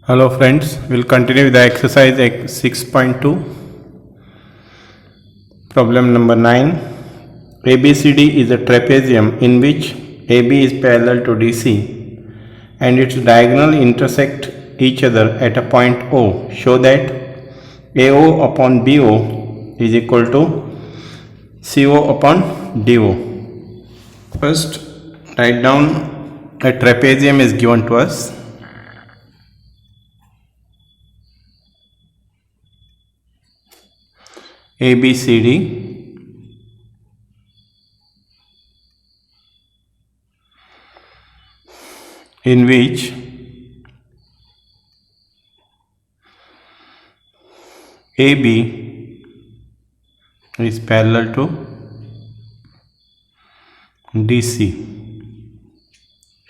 Hello friends, we'll continue with the exercise 6.2. Problem number 9. ABCD is a trapezium in which AB is parallel to DC and its diagonal intersect each other at a point O. Show that AO upon BO is equal to CO upon DO. First, write down a trapezium is given to us. ABCD in which AB is parallel to DC.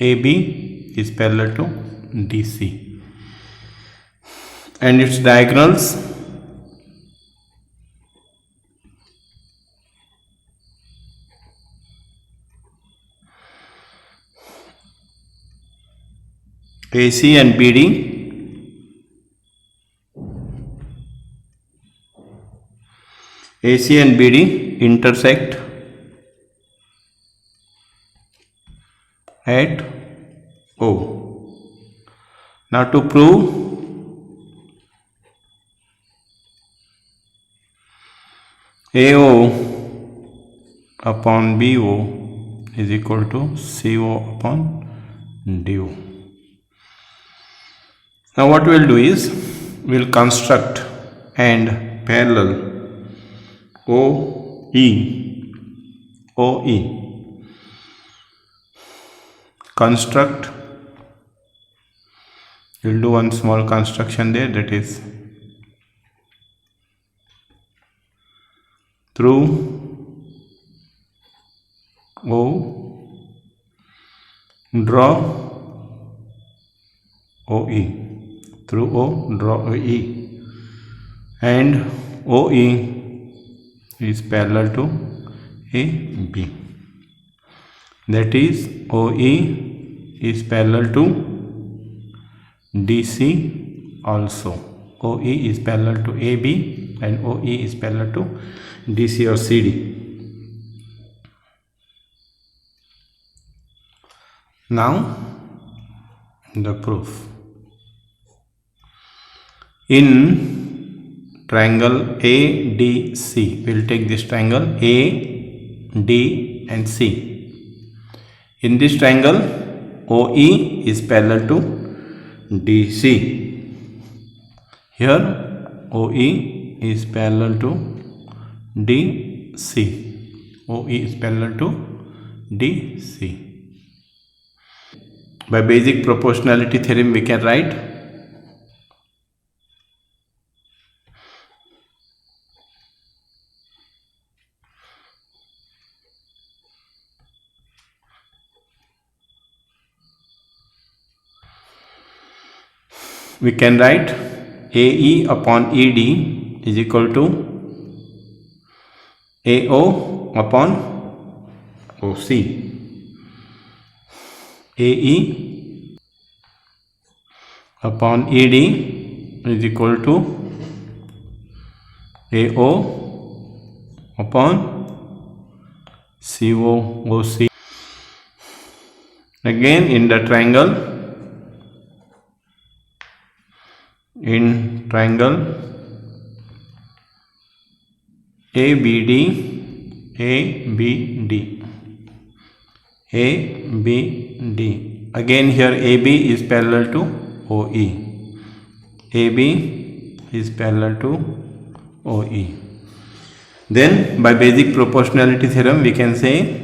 AB is parallel to DC and its diagonals AC and BD intersect at O. Now to prove AO upon BO is equal to CO upon DO. Now what we will do is we will construct and parallel OE. Construct, we will do one small construction there, that is through O draw OE, through O draw OE, and OE is parallel to AB, that is OE is parallel to DC also. OE is parallel to AB and OE is parallel to DC or CD. Now the proof. In triangle ADC, we will take this triangle A, D and C. In this triangle OE is parallel to DC. Here OE is parallel to DC. OE is parallel to DC. By basic proportionality theorem we can write AE upon ED is equal to AO upon OC. AE upon ED is equal to AO upon COOC. Again in the triangle ABD, again here AB is parallel to OE. AB is parallel to OE. Then by basic proportionality theorem we can say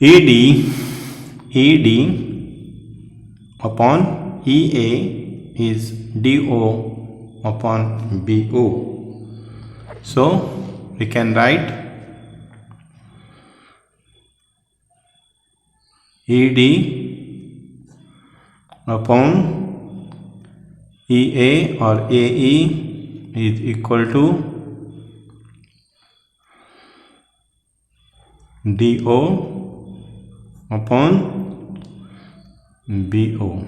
ED upon EA is DO upon BO. So we can write ED upon EA or AE is equal to DO upon BO.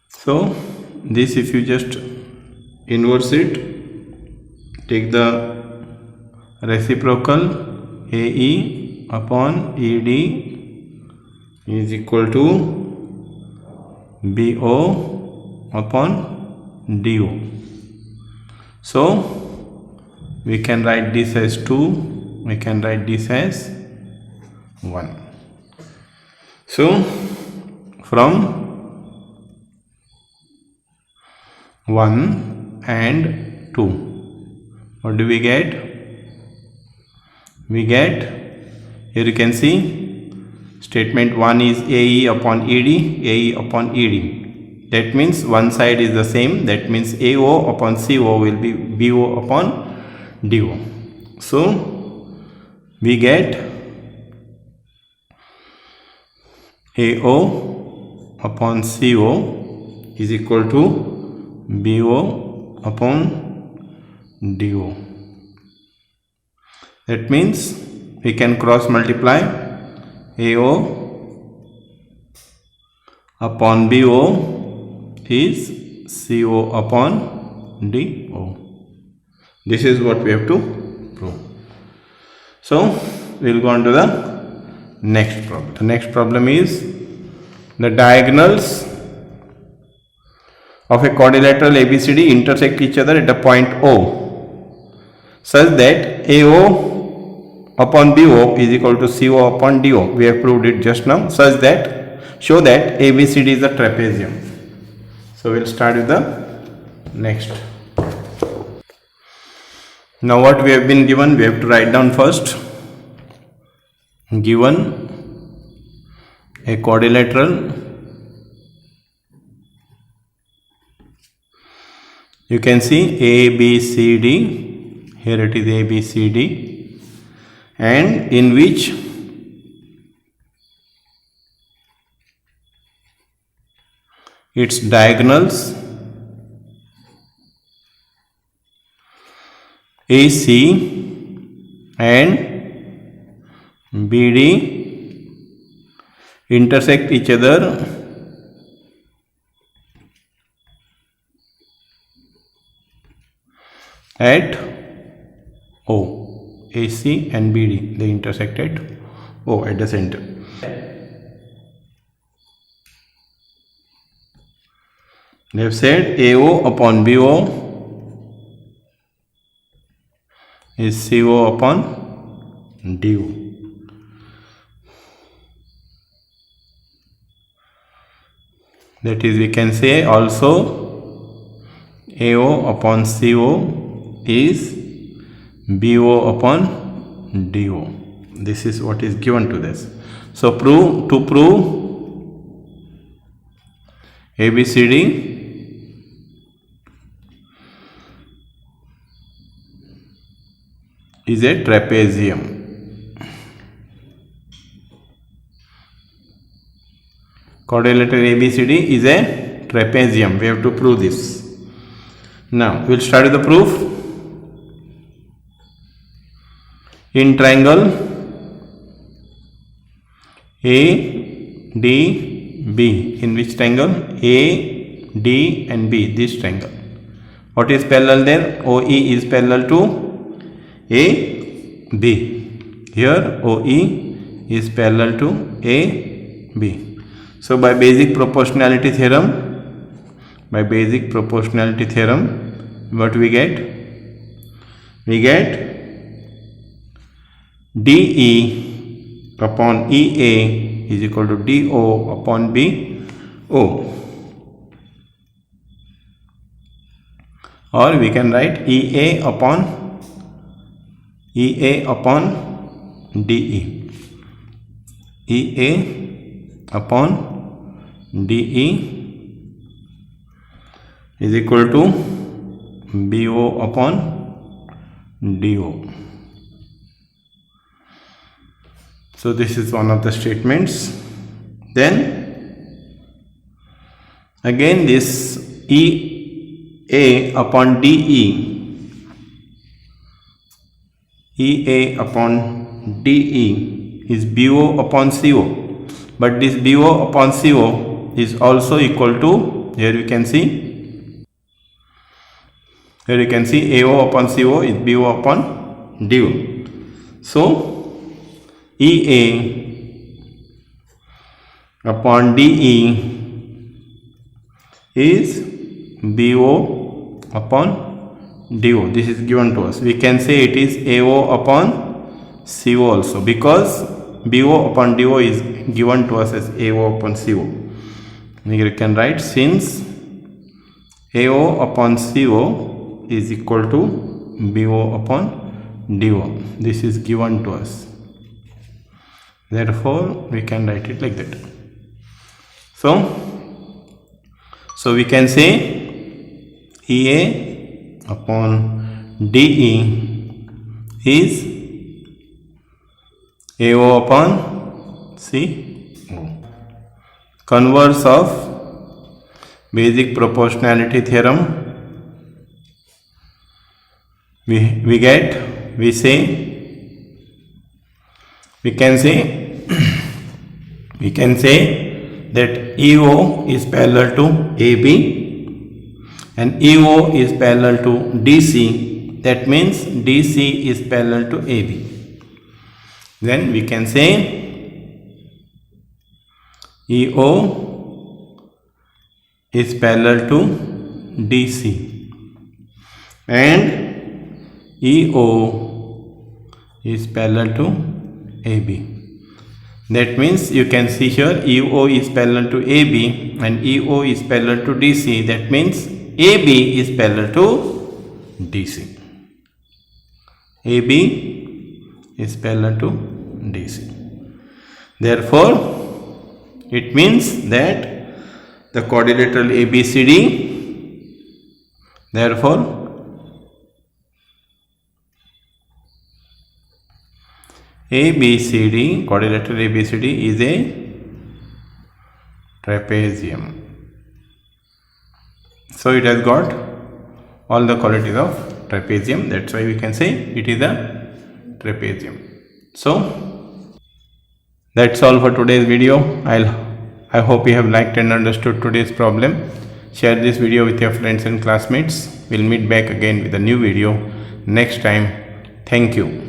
So this, if you just inverse it, take the reciprocal, AE upon ED is equal to BO upon DO. So we can write this as 2, we can write this as 1. So from 1 and 2, what do we get? We get, here you can see, statement 1 is AE upon ED, AE upon ED. That means one side is the same, that means AO upon CO will be BO upon DO. So we get AO upon CO is equal to BO upon DO. That means we can cross multiply AO upon BO is CO upon DO. This is what we have to prove. So we will go on to the next problem. The next problem is the diagonals of a quadrilateral ABCD intersect each other at a point O such that AO upon BO is equal to CO upon DO. We have proved it just now, such that show that ABCD is a trapezium. So we'll start with the next. Now what we have been given, we have to write down first. Given a quadrilateral, you can see ABCD, here it is ABCD, and in which its diagonals AC and BD intersect each other at O. AC and BD, they intersect at O, at the center. They have said AO upon BO is CO upon DO. That is, we can say also AO upon CO is BO upon DO. This is what is given to this. So to prove ABCD is a trapezium. Quadrilateral ABCD is a trapezium. We have to prove this. Now we'll start with the proof. In triangle ADB, in which triangle? A, D and B, this triangle. What is parallel there? OE is parallel to AB. Here OE is parallel to AB. So by basic proportionality theorem, what we get? We get DE upon EA is equal to DO upon BO. Or we can write EA upon DE. EA upon DE is equal to BO upon DO. So this is one of the statements. Then Again this EA upon EA upon DE is BO upon CO, but this BO upon CO is also equal to, here you can see AO upon CO is BO upon DO. So EA upon DE is BO upon DO. This is given to us. We can say it is AO upon CO also, because BO upon DO is given to us as AO upon CO. Here you can write, since AO upon CO is equal to BO upon DO. This is given to us. Therefore, we can write it like that. So we can say EA upon DE is AO upon CO. Converse of basic proportionality theorem, we can say that EO is parallel to AB and EO is parallel to DC. That means DC is parallel to AB. Then we can say EO is parallel to DC and EO is parallel to AB. That means you can see here EO is parallel to AB and EO is parallel to DC. That means AB is parallel to DC. AB is parallel to DC. Therefore, it means that the quadrilateral ABCD, therefore ABCD, quadrilateral ABCD is a trapezium. So it has got all the qualities of trapezium. That's why we can say it is a trapezium. So that's all for today's video. I hope you have liked and understood today's problem. Share this video with your friends and classmates. We'll meet back again with a new video next time. Thank you.